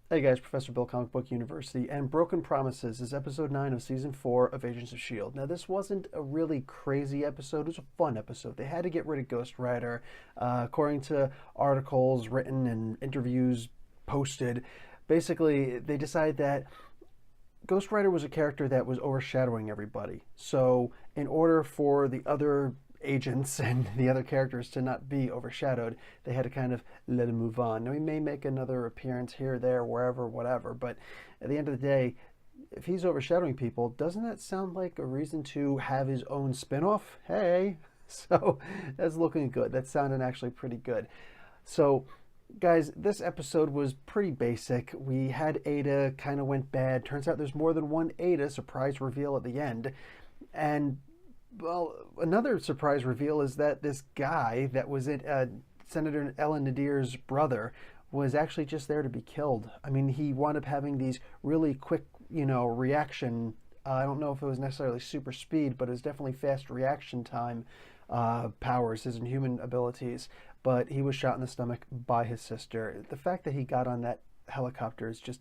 Hey guys, Professor Bill, Comic Book University, and Broken Promises is episode 9 of season 4 of Agents of S.h.i.e.L.D. Now, this wasn't a really crazy episode, it was a fun episode. They had to get rid of Ghost Rider. According to articles written and interviews posted, basically, they decided that Ghost Rider was a character that was overshadowing everybody. So, in order for the other agents and the other characters to not be overshadowed, they had to kind of let him move on. Now, he may make another appearance here, there, wherever, whatever, but at the end of the day, if he's overshadowing people, doesn't that sound like a reason to have his own spin-off? Hey! So, that's looking good. That's sounding actually pretty good. So, guys, this episode was pretty basic. We had Ada, kind of went bad. Turns out there's more than one Ada, surprise reveal at the end. And, well, another surprise reveal is that this guy that was it, Senator Ellen Nadir's brother, was actually just there to be killed. I mean, he wound up having these really quick, reaction. I don't know if it was necessarily super speed, but it was definitely fast reaction time powers, his inhuman abilities. But he was shot in the stomach by his sister. The fact that he got on that helicopter is just,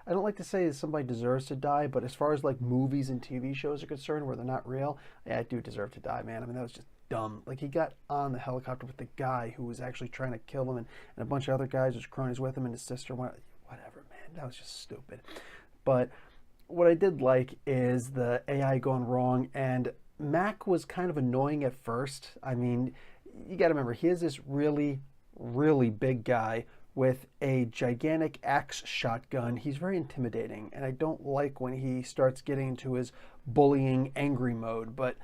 I don't like to say that somebody deserves to die, but as far as like movies and TV shows are concerned where they're not real, yeah, I do deserve to die, man. I mean, that was just dumb. Like, he got on the helicopter with the guy who was actually trying to kill him, and a bunch of other guys, his cronies with him, and his sister went, whatever, man. That was just stupid. But what I did like is the AI going wrong, and Mac was kind of annoying at first. I mean, you got to remember, he is this really, really big guy with a gigantic axe shotgun. He's very intimidating, and I don't like when he starts getting into his bullying, angry mode, but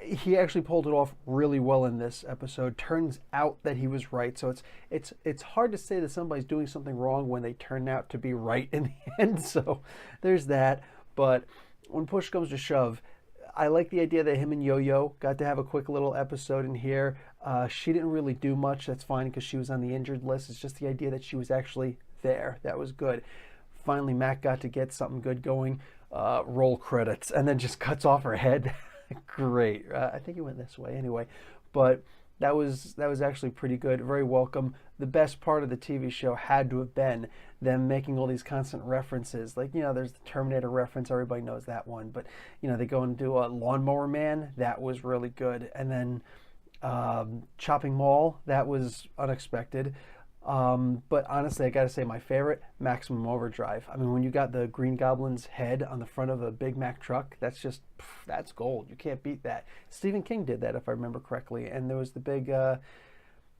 he actually pulled it off really well in this episode. Turns out that he was right, so it's hard to say that somebody's doing something wrong when they turn out to be right in the end. So there's that. But when push comes to shove, I like the idea that him and Yo-Yo got to have a quick little episode in here. She didn't really do much. That's fine because she was on the injured list. It's just the idea that she was actually there. That was good. Finally, Mac got to get something good going. Roll credits, and then just cuts off her head. Great. I think it went this way anyway, but that was actually pretty good. Very welcome. The best part of the TV show had to have been them making all these constant references. Like, there's the Terminator reference. Everybody knows that one. But, they go and do a Lawnmower Man. That was really good. And then Chopping Mall. That was unexpected. But honestly, I gotta say my favorite, Maximum Overdrive. I mean, when you got the Green Goblin's head on the front of a Big Mac truck, that's gold. You can't beat that. Stephen King did that, if I remember correctly. And there was the big,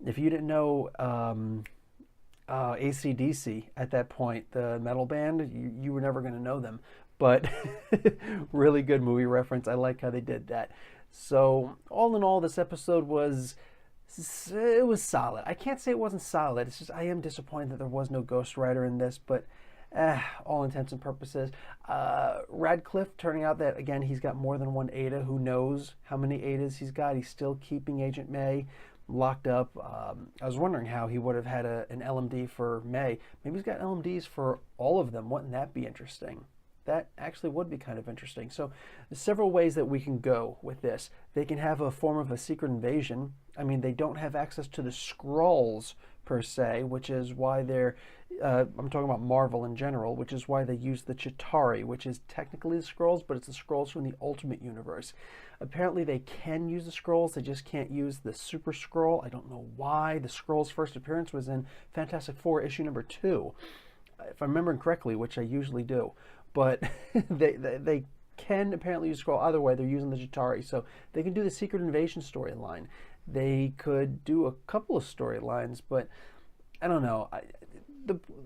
if you didn't know AC/DC at that point, the metal band, you were never going to know them. But really good movie reference. I like how they did that. So all in all, this episode was solid. I can't say it wasn't solid. It's just I am disappointed that there was no Ghost Rider in this, but all intents and purposes. Radcliffe, turning out that, again, he's got more than one Ada. Who knows how many Adas he's got? He's still keeping Agent May locked up. I was wondering how he would have had an LMD for May. Maybe he's got LMDs for all of them. Wouldn't that be interesting? That actually would be kind of interesting. So there's several ways that we can go with this. They can have a form of a secret invasion. I mean, they don't have access to the Skrulls per se, which is why they're, I'm talking about Marvel in general, which is why they use the Chitauri, which is technically the Skrulls, but it's the Skrulls from the Ultimate Universe. Apparently they can use the Skrulls, they just can't use the Super Skrull. I don't know why. The Skrulls' first appearance was in Fantastic Four issue number 2, if I'm remembering correctly, which I usually do. But they can apparently use Skrull. Either way, they're using the Chitauri, so they can do the Secret Invasion storyline. They could do a couple of storylines, but I don't know.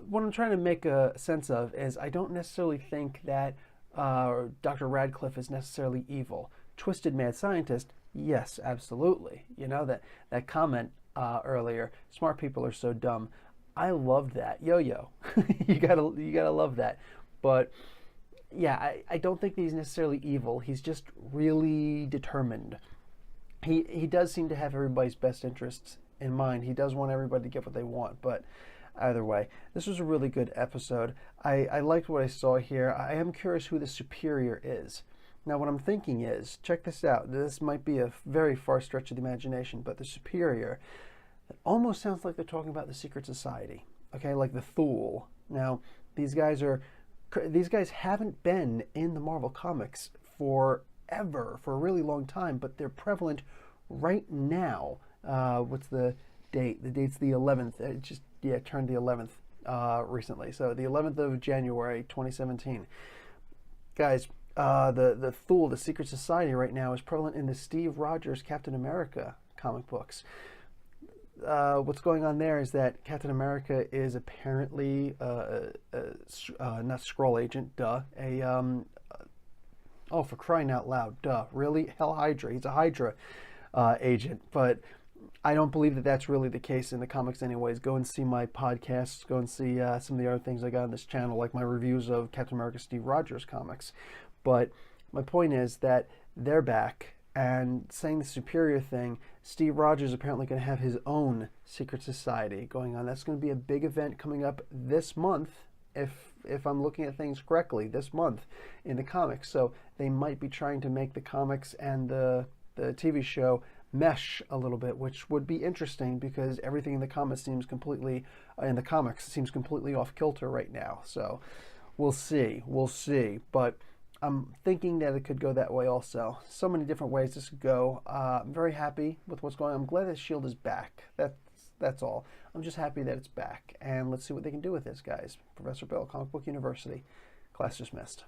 What I'm trying to make a sense of is I don't necessarily think that Dr. Radcliffe is necessarily evil. Twisted mad scientist, yes, absolutely. That comment earlier. Smart people are so dumb. I loved that. Yo-Yo, you gotta love that. But yeah, I don't think that he's necessarily evil. He's just really determined. He does seem to have everybody's best interests in mind. He does want everybody to get what they want. But either way, this was a really good episode. I liked what I saw here. I am curious who the superior is. Now, what I'm thinking is, check this out. This might be a very far stretch of the imagination, but the superior, it almost sounds like they're talking about the secret society. okay, like the Thule. Now, these guys are these guys haven't been in the Marvel comics forever, for a really long time, but they're prevalent right now. What's the date? The date's the 11th. It just, yeah, turned the 11th recently. So the 11th of January, 2017. Guys, the Thule, the Secret Society right now is prevalent in the Steve Rogers Captain America comic books. What's going on there is that Captain America is apparently not Skrull agent, duh, oh, for crying out loud, duh, really? Hell Hydra. He's a Hydra agent, but I don't believe that that's really the case in the comics anyways. Go and see my podcasts. Go and see some of the other things I got on this channel, like my reviews of Captain America Steve Rogers comics. But my point is that they're back, and saying the superior thing, Steve Rogers is apparently going to have his own secret society going on. That's going to be a big event coming up this month, if I'm looking at things correctly, this month in the comics. So they might be trying to make the comics and the TV show mesh a little bit, which would be interesting because everything in the comics seems completely off kilter right now. So we'll see, but I'm thinking that it could go that way also. So many different ways this could go. I'm very happy with what's going on. I'm glad that S.H.I.E.L.D. is back. That's all. I'm just happy that it's back, and let's see what they can do with this, guys. Professor Bill, Comic Book University. Class dismissed.